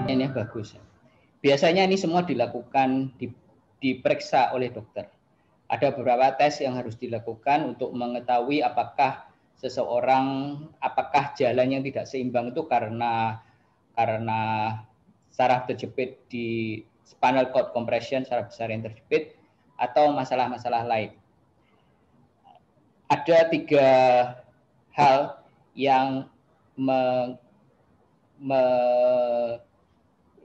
Ini bagus. Biasanya ini semua dilakukan diperiksa oleh dokter. Ada beberapa tes yang harus dilakukan untuk mengetahui apakah seseorang, apakah jalan yang tidak seimbang itu karena saraf terjepit di spinal cord compression, saraf besar yang terjepit, atau masalah-masalah lain. Ada 3 hal yang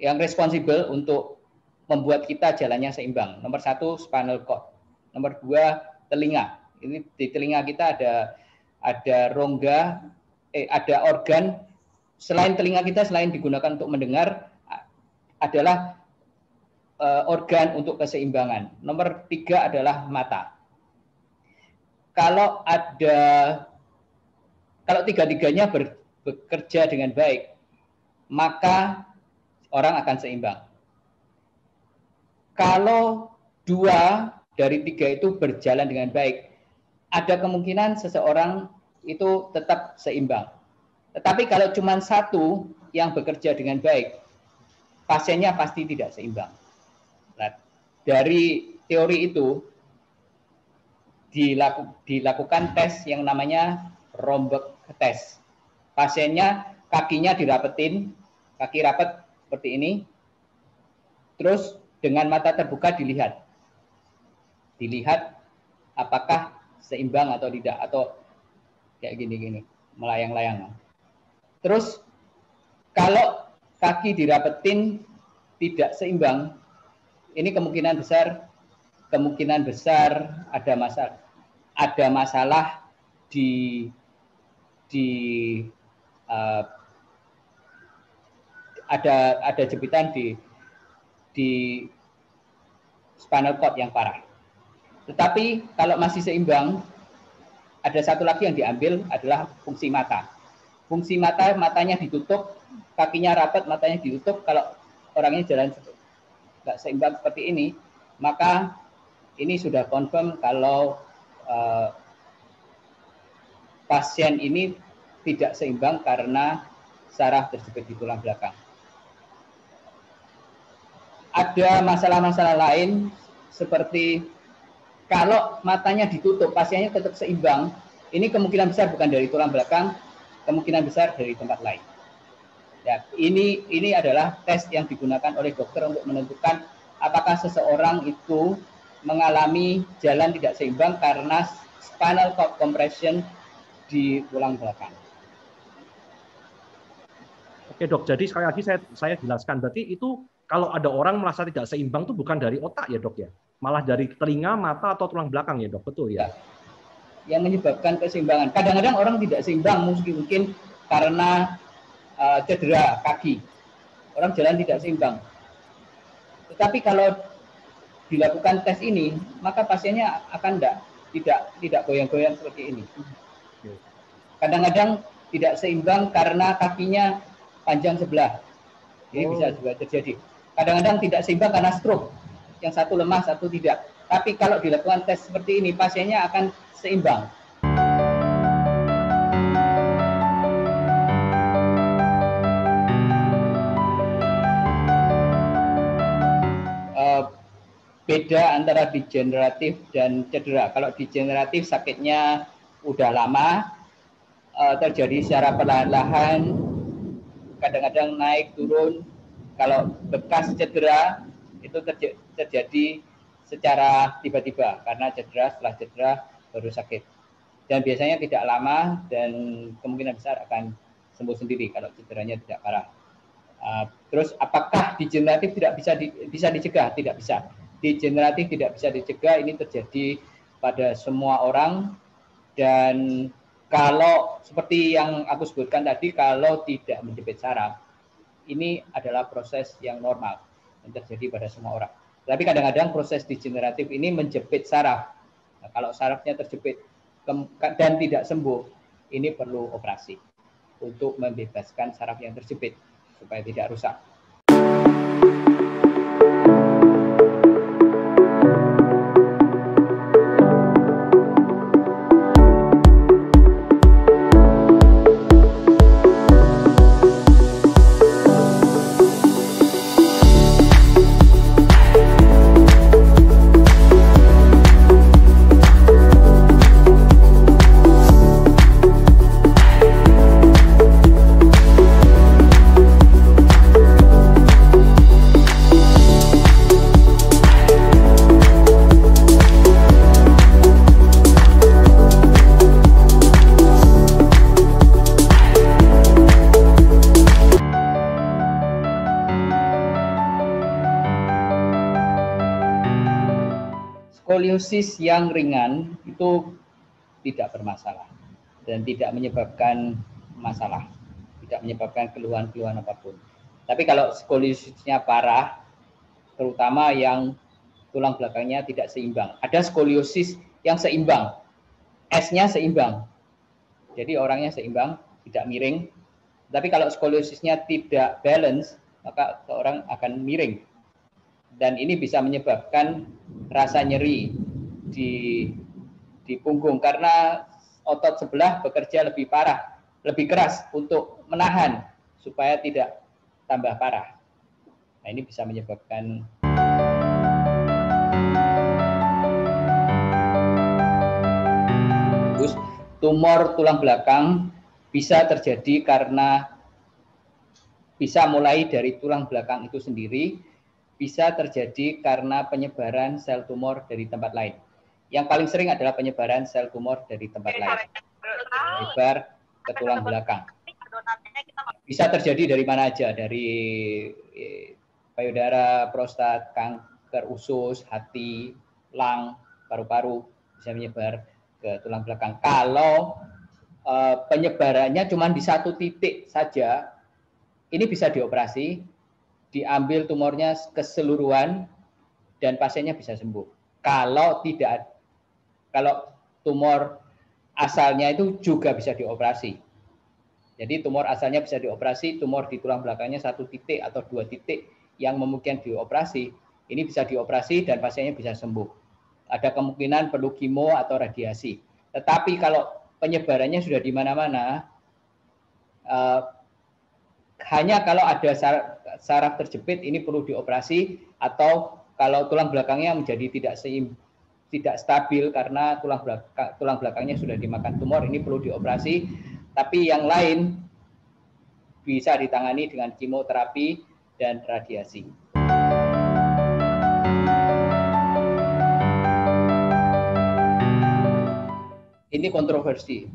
yang responsibel untuk membuat kita jalannya seimbang. Nomor 1, spinal cord. Nomor 2, telinga. Ini di telinga kita ada rongga, ada organ. Selain telinga kita, selain digunakan untuk mendengar, adalah organ untuk keseimbangan. Nomor 3 adalah mata. Kalau tiga-tiganya bekerja dengan baik, maka orang akan seimbang. Kalau 2 dari 3 itu berjalan dengan baik, ada kemungkinan seseorang itu tetap seimbang. Tetapi kalau cuma 1 yang bekerja dengan baik, pasiennya pasti tidak seimbang. Nah, dari teori itu dilakukan tes yang namanya Romberg test. Pasiennya kakinya dirapetin, kaki rapat seperti ini, terus dengan mata terbuka dilihat apakah seimbang atau tidak, atau kayak gini melayang-layang. Terus kalau kaki dirapetin tidak seimbang, ini kemungkinan besar ada masalah ada jepitan di spinal cord yang parah. Tetapi kalau masih seimbang, ada satu lagi yang diambil adalah fungsi mata. Fungsi matanya ditutup, kakinya rapat, matanya ditutup. Kalau orangnya jalan nggak seimbang seperti ini, maka ini sudah confirm kalau pasien ini tidak seimbang karena saraf terjepit di tulang belakang. Ada masalah-masalah lain seperti kalau matanya ditutup, pasiennya tetap seimbang, ini kemungkinan besar bukan dari tulang belakang, kemungkinan besar dari tempat lain. Ya, ini adalah tes yang digunakan oleh dokter untuk menentukan apakah seseorang itu mengalami jalan tidak seimbang karena spinal cord compression di tulang belakang. Oke dok, jadi sekali lagi saya jelaskan, berarti itu kalau ada orang merasa tidak seimbang itu bukan dari otak ya dok ya? Malah dari telinga, mata, atau tulang belakang ya dok, betul ya? Yang menyebabkan keseimbangan. Kadang-kadang orang tidak seimbang mungkin karena cedera kaki. Orang jalan tidak seimbang. Tetapi kalau dilakukan tes ini, maka pasiennya akan tidak goyang-goyang seperti ini. Kadang-kadang tidak seimbang karena kakinya panjang sebelah. Ini bisa juga terjadi. Kadang-kadang tidak seimbang karena stroke. Yang satu lemah, satu tidak. Tapi kalau dilakukan tes seperti ini, pasiennya akan seimbang. Beda antara degeneratif dan cedera. Kalau degeneratif sakitnya udah lama, terjadi secara perlahan-lahan, kadang-kadang naik turun. Kalau bekas cedera itu terjadi secara tiba-tiba karena setelah cedera baru sakit. Dan biasanya tidak lama dan kemungkinan besar akan sembuh sendiri kalau cederanya tidak parah. Terus apakah degeneratif tidak bisa dicegah? Tidak bisa. Degeneratif tidak bisa dicegah, ini terjadi pada semua orang, dan kalau seperti yang aku sebutkan tadi, kalau tidak menjepit saraf, ini adalah proses yang normal yang terjadi pada semua orang. Tapi kadang-kadang proses degeneratif ini menjepit saraf. Nah, kalau sarafnya terjepit dan tidak sembuh, ini perlu operasi untuk membebaskan saraf yang terjepit supaya tidak rusak. Skoliosis yang ringan itu tidak bermasalah dan tidak menyebabkan masalah, tidak menyebabkan keluhan-keluhan apapun. Tapi kalau skoliosisnya parah, terutama yang tulang belakangnya tidak seimbang. Ada skoliosis yang seimbang, S-nya seimbang. Jadi orangnya seimbang, tidak miring. Tapi kalau skoliosisnya tidak balance, maka seorang akan miring. Dan ini bisa menyebabkan rasa nyeri di punggung karena otot sebelah bekerja lebih parah, lebih keras untuk menahan supaya tidak tambah parah. Nah, ini bisa menyebabkan tumor tulang belakang. Bisa terjadi karena bisa mulai dari tulang belakang itu sendiri, bisa terjadi karena penyebaran sel tumor dari tempat lain. Yang paling sering adalah penyebaran sel tumor dari tempat lain, menyebar ke tulang belakang. Bisa terjadi dari mana aja, dari payudara, prostat, kanker usus, hati, lang, paru-paru, bisa menyebar ke tulang belakang. Kalau penyebarannya cuma di satu titik saja, ini bisa dioperasi, diambil tumornya keseluruhan, dan pasiennya bisa sembuh. Kalau tumor asalnya itu juga bisa dioperasi. Jadi tumor asalnya bisa dioperasi, tumor di tulang belakangnya satu titik atau dua titik yang memungkinkan dioperasi, ini bisa dioperasi dan pasiennya bisa sembuh. Ada kemungkinan perlu kemo atau radiasi. Tetapi kalau penyebarannya sudah di mana-mana, hanya kalau ada saraf terjepit ini perlu dioperasi, atau kalau tulang belakangnya menjadi tidak stabil karena tulang belakangnya sudah dimakan tumor, ini perlu dioperasi. Tapi yang lain bisa ditangani dengan kemoterapi dan radiasi. Ini kontroversi.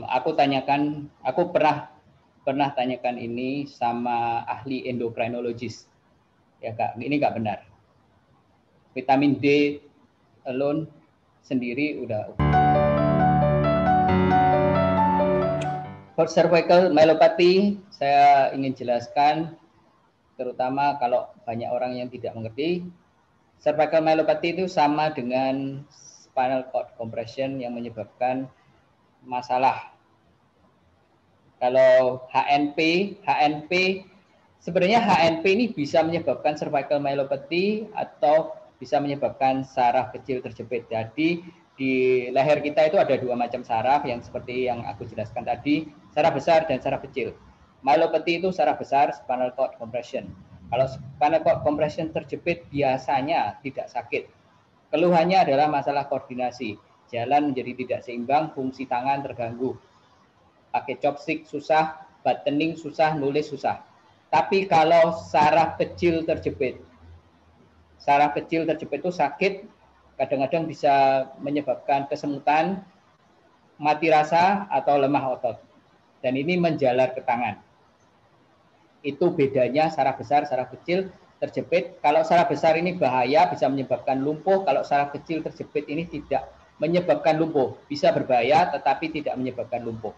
Aku pernah tanyakan ini sama ahli endokrinologis. Ya Kak, ini nggak benar. Vitamin D alone sendiri udah. For cervical myelopathy, saya ingin jelaskan, terutama kalau banyak orang yang tidak mengerti. Cervical myelopathy itu sama dengan spinal cord compression yang menyebabkan masalah. Kalau HNP sebenarnya HNP ini bisa menyebabkan cervical myelopathy atau bisa menyebabkan saraf kecil terjepit. Jadi di leher kita itu ada dua macam saraf yang seperti yang aku jelaskan tadi, saraf besar dan saraf kecil. Myelopathy itu saraf besar, spinal cord compression. Kalau spinal cord compression terjepit biasanya tidak sakit. Keluhannya adalah masalah koordinasi. Jalan menjadi tidak seimbang, fungsi tangan terganggu. Pakai chopstick susah, buttoning susah, nulis susah. Tapi kalau saraf kecil terjepit itu sakit, kadang-kadang bisa menyebabkan kesemutan, mati rasa, atau lemah otot. Dan ini menjalar ke tangan. Itu bedanya saraf besar, saraf kecil terjepit. Kalau saraf besar ini bahaya, bisa menyebabkan lumpuh. Kalau saraf kecil terjepit ini tidak menyebabkan lumpuh. Bisa berbahaya, tetapi tidak menyebabkan lumpuh.